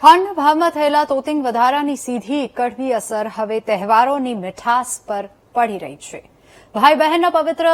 ખાંડના ભાવમાં થયેલા તોતિંગ વધારાની સીધી કડવી અસર હવે તહેવારોની મીઠાસ પર પડી રહી છે. ભાઈ બહેનના પવિત્ર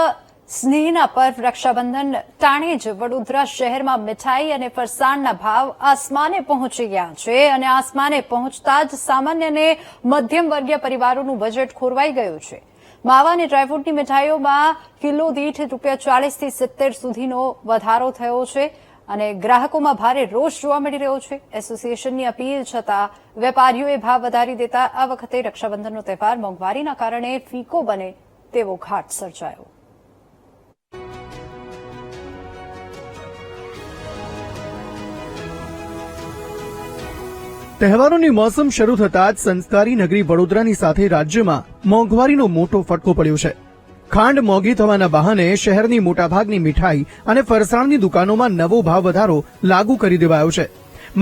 સ્નેહના પર્વ રક્ષાબંધન ટાણે જ વડોદરા શહેરમાં મીઠાઈ અને ફરસાણના ભાવ આસમાને પહોંચી ગયા છે અને આસમાને પહોંચતા જ સામાન્ય અને મધ્યમ વર્ગીય પરિવારોનું બજેટ ખોરવાઈ ગયું છે. માવા અને ડ્રાયફ્રૂટની મીઠાઈઓમાં કિલો દીઠ ₹40 થી 70 સુધીનો વધારો થયો છે અને ગ્રાહકોમાં ભારે રોષ જોવા મળી રહ્યો છે. એસોસિએશનની અપીલ છતાં વેપારીઓએ ભાવ વધારી દેતા આ વખતે રક્ષાબંધનનો તહેવાર મોંઘવારીના કારણે ફીકો બને તેવો ઘાટ સર્જાયો. તહેવારોની મોસમ શરૂ થતાં જ સંસ્કારી નગરી વડોદરાની સાથે રાજ્યમાં મોંઘવારીનો મોટો ફટકો પડ્યો છે. ખાંડ મોંઘી થવાના બહાને શહેરની મોટાભાગની મીઠાઈ અને ફરસાણની દુકાનોમાં નવો ભાવ વધારો લાગુ કરી દેવાયો છે.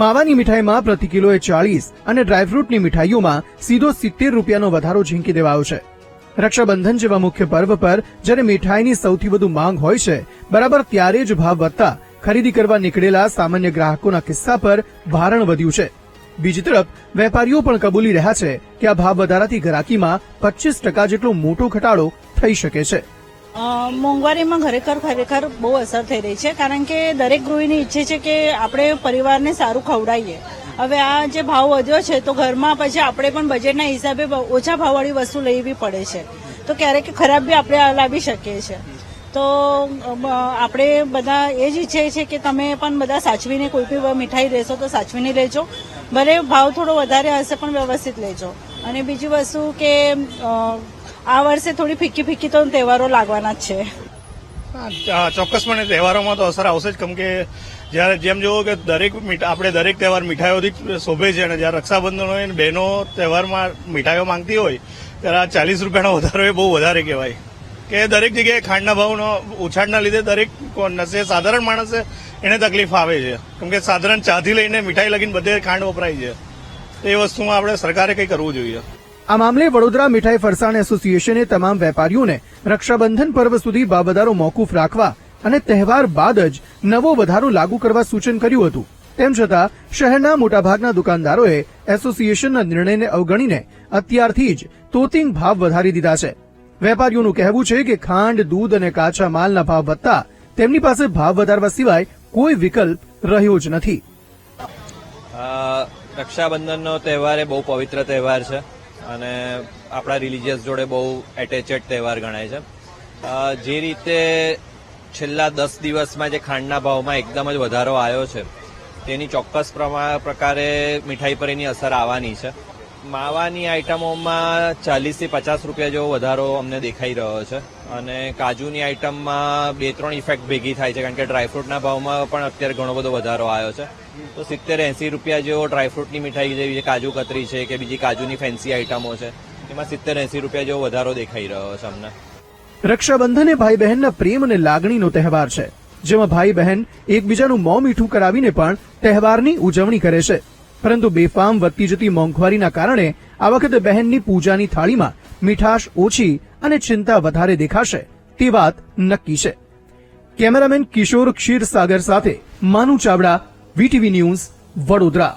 માવાની મીઠાઈમાં પ્રતિ કિલોએ 40 અને ડ્રાયફ્રૂટની મીઠાઈઓમાં સીધો ₹70નો વધારો ઝીંકી દેવાયો છે. રક્ષાબંધન જેવા મુખ્ય પર્વ પર જ્યારે મીઠાઈની સૌથી વધુ માંગ હોય છે, બરાબર ત્યારે જ ભાવ વધતા ખરીદી કરવા નીકળેલા સામાન્ય ગ્રાહકોના કિસ્સા પર ભારણ વધ્યું છે. બીજી તરફ વેપારીઓ પણ કબૂલી રહ્યા છે કે આ ભાવ વધારાથી ગ્રાહકીમાં 25% જેટલો મોટો ઘટાડો થઈ શકે છે. મોંઘવારીમાં ખરેખર બહુ અસર થઈ રહી છે, કારણ કે દરેક ગૃહિણી ઈચ્છે છે કે આપણે પરિવારને સારું ખવડાવીએ. હવે આ જે ભાવ વધ્યો છે તો ઘરમાં પછી આપણે પણ બજેટના હિસાબે ઓછા ભાવવાળી વસ્તુ લેવી પડે છે, તો ક્યારેક ખરાબ બી આપણે લાવી શકીએ છીએ. તો આપણે બધા એ જ ઈચ્છીએ છીએ કે તમે પણ બધા સાચવીને કોઈ બી મીઠાઈ લેશો તો સાચવીને લેજો. ભલે ભાવ થોડો વધારે હશે પણ વ્યવસ્થિત લેજો. અને બીજી વસ્તુ કે આ વર્ષે થોડી ફીકી તો તહેવારો લાગવાના જ છે. ચોક્કસપણે તહેવારોમાં તો અસર આવશે જ, કેમ કે જયારે જેમ જોવો કે આપણે દરેક તહેવાર મીઠાઈઓથી શોભે છે અને જયારે રક્ષાબંધન હોય અને બહેનો તહેવારમાં મીઠાઈઓ માંગતી હોય ત્યારે આ ₹40નો વધારો એ બહુ વધારે કહેવાય. કે દરેક જગ્યાએ ખાંડના ભાવનો ઉછાળના લીધે દરેક સાધારણ માણસે એને તકલીફ આવે છે, કેમ કે સાધારણ ચાથી લઈને મીઠાઈ લગીને બધે ખાંડ વપરાય છે. તો એ વસ્તુમાં આપણે સરકારે કંઈ કરવું જોઈએ. આ મામલે વડોદરા મીઠાઈ ફરસાણ એસોસિએશને તમામ વેપારીઓને રક્ષાબંધન પર્વ સુધી ભાવ વધારો મોકૂફ રાખવા અને તહેવાર બાદ જ નવો વધારો લાગુ કરવા સૂચન કર્યું હતું. તેમ છતાં શહેરના મોટાભાગના દુકાનદારોએ એસોસિએશનના નિર્ણયને અવગણીને અત્યારથી જ તોતિંગ ભાવ વધારી દીધા છે. વેપારીઓનું કહેવું છે કે ખાંડ, દૂધ અને કાચા માલના ભાવ વધતા તેમની પાસે ભાવ વધારવા સિવાય કોઈ વિકલ્પ રહ્યો જ નથી. રક્ષાબંધનનો તહેવાર એ બહુ પવિત્ર તહેવાર છે અને આપણા રિલિજિયસ જોડે બહુ એટેચેડ તહેવાર ગણાય છે. જે રીતે છેલ્લા 10 દિવસમાં જે ખાંડના ભાવમાં એકદમ જ વધારો આવ્યો છે તેની ચોક્કસ પ્રકારે મીઠાઈ પર એની અસર આવવાની છે. માવાની આઇટમોમાં 40 થી 50 રૂપિયા જેવો વધારો અમને દેખાઈ રહ્યો છે અને કાજુની આઇટમમાં 2-3 ઇફેક્ટ ભેગી થાય છે, કારણ કે ડ્રાયફ્રૂટના ભાવમાં પણ અત્યારે ઘણો બધો વધારો આવ્યો છે. તો 70-80 રૂપિયા જેવો ડ્રાયફ્રૂટની મીઠાઈ જેવી કાજુ કતરી છે કે બીજી કાજુની ફેન્સી આઇટમો છે એમાં 70-80 રૂપિયા જેવો વધારો દેખાઈ રહ્યો છે અમને. રક્ષાબંધન એ ભાઈ બહેનના પ્રેમ અને લાગણીનો તહેવાર છે, જેમાં ભાઈ બહેન એકબીજાનું મોં મીઠું કરાવીને પણ તહેવારની ઉજવણી કરે છે. પરંતુ બેફામ વધતી જતી મોંઘવારીના કારણે આ વખતે બહેનની પૂજાની થાળીમાં મીઠાશ ઓછી અને ચિંતા વધારે દેખાશે તે વાત નક્કી છે. કેમેરામેન કિશોર ક્ષીરસાગર સાથે માનુ ચાવડા, VTV ન્યૂઝ, વડોદરા.